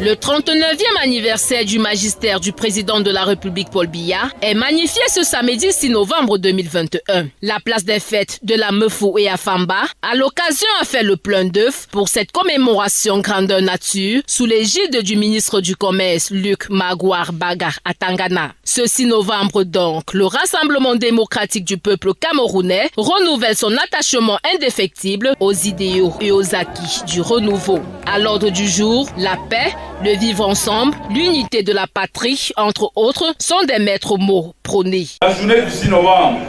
Le 39e anniversaire du magistère du président de la République Paul Biya est magnifié ce samedi 6 novembre 2021. La place des fêtes de la Mefou et Afamba, à l'occasion, a fait le plein d'œufs pour cette commémoration grandeur nature sous l'égide du ministre du Commerce Luc Magouar Bagar Atangana. Ce 6 novembre donc, le Rassemblement démocratique du peuple camerounais renouvelle son attachement indéfectible aux idéaux et aux acquis du renouveau. À l'ordre du jour, la paix, le vivre ensemble, l'unité de la patrie, entre autres, sont des maîtres mots prônés. La journée du 6 novembre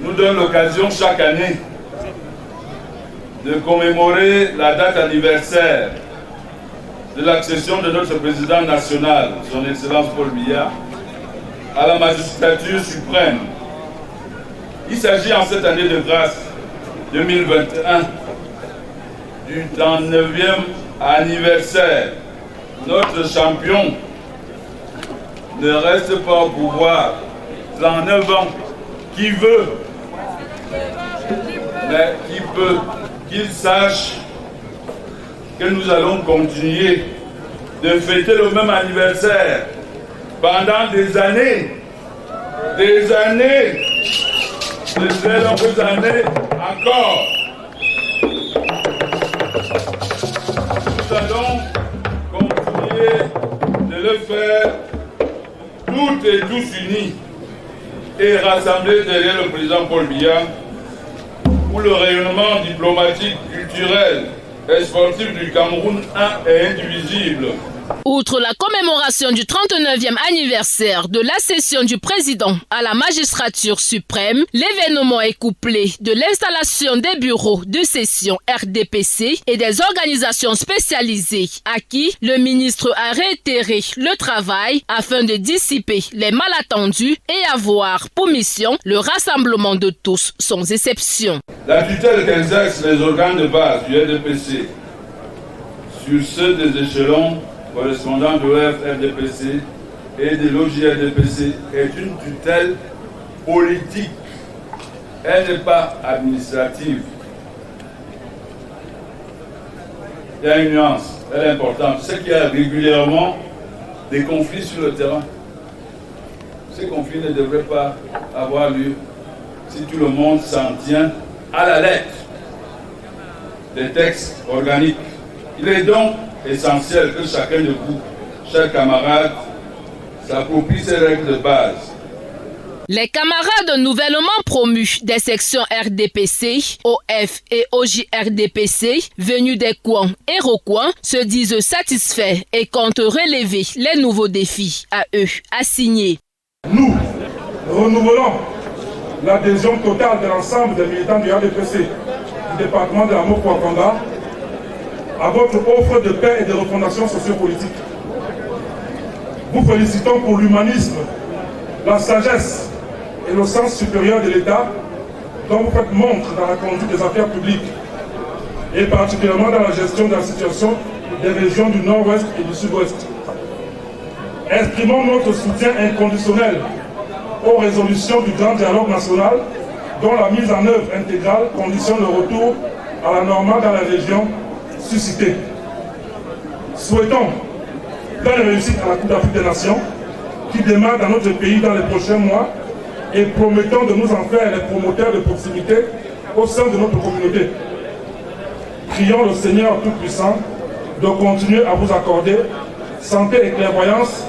nous donne l'occasion chaque année de commémorer la date anniversaire de l'accession de notre président national, son Excellence Paul Biya, à la magistrature suprême. Il s'agit en cette année de grâce 2021 du 39e anniversaire. Notre champion ne reste pas au pouvoir 39 ans. Qui veut, mais qui peut, qu'il sache que nous allons continuer de fêter le même anniversaire pendant des années, de très longues années encore. Nous allons continuer de le faire toutes et tous unis et rassemblés derrière le président Paul Biya, où le rayonnement diplomatique, culturel et sportif du Cameroun est indivisible. Outre la commémoration du 39e anniversaire de l'accession du président à la magistrature suprême, l'événement est couplé de l'installation des bureaux de session RDPC et des organisations spécialisées à qui le ministre a réitéré le travail afin de dissiper les malentendus et avoir pour mission le rassemblement de tous sans exception. La tutelle qu'exercent les organes de base du RDPC sur ceux des échelons correspondant de RDPC et de l'OJRDPC est une tutelle politique. Elle n'est pas administrative. Il y a une nuance, elle est importante. C'est qu'il y a régulièrement des conflits sur le terrain. Ces conflits ne devraient pas avoir lieu si tout le monde s'en tient à la lettre des textes organiques. Il est donc essentiel que chacun de vous, chers camarades, s'approprie ces règles de base. Les camarades nouvellement promus des sections RDPC, OF et OJRDPC, venus des coins et recoins, se disent satisfaits et comptent relever les nouveaux défis à eux assignés. Nous renouvelons l'adhésion totale de l'ensemble des militants du RDPC du département de la Mefou-Afamba à votre offre de paix et de refondation sociopolitique. Vous félicitons pour l'humanisme, la sagesse et le sens supérieur de l'État dont vous faites montre dans la conduite des affaires publiques et particulièrement dans la gestion de la situation des régions du Nord-Ouest et du Sud-Ouest. Exprimons notre soutien inconditionnel aux résolutions du Grand Dialogue national dont la mise en œuvre intégrale conditionne le retour à la normale dans la région suscité. Souhaitons pleine réussite à la Coupe d'Afrique des Nations qui démarre dans notre pays dans les prochains mois et promettons de nous en faire les promoteurs de proximité au sein de notre communauté. Prions le Seigneur Tout-Puissant de continuer à vous accorder santé et clairvoyance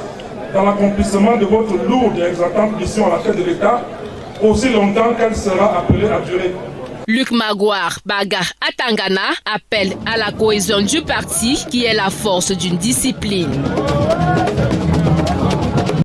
dans l'accomplissement de votre lourde et exaltante mission à la tête de l'État aussi longtemps qu'elle sera appelée à durer. Luc Magouar Bagar Atangana appelle à la cohésion du parti qui est la force d'une discipline.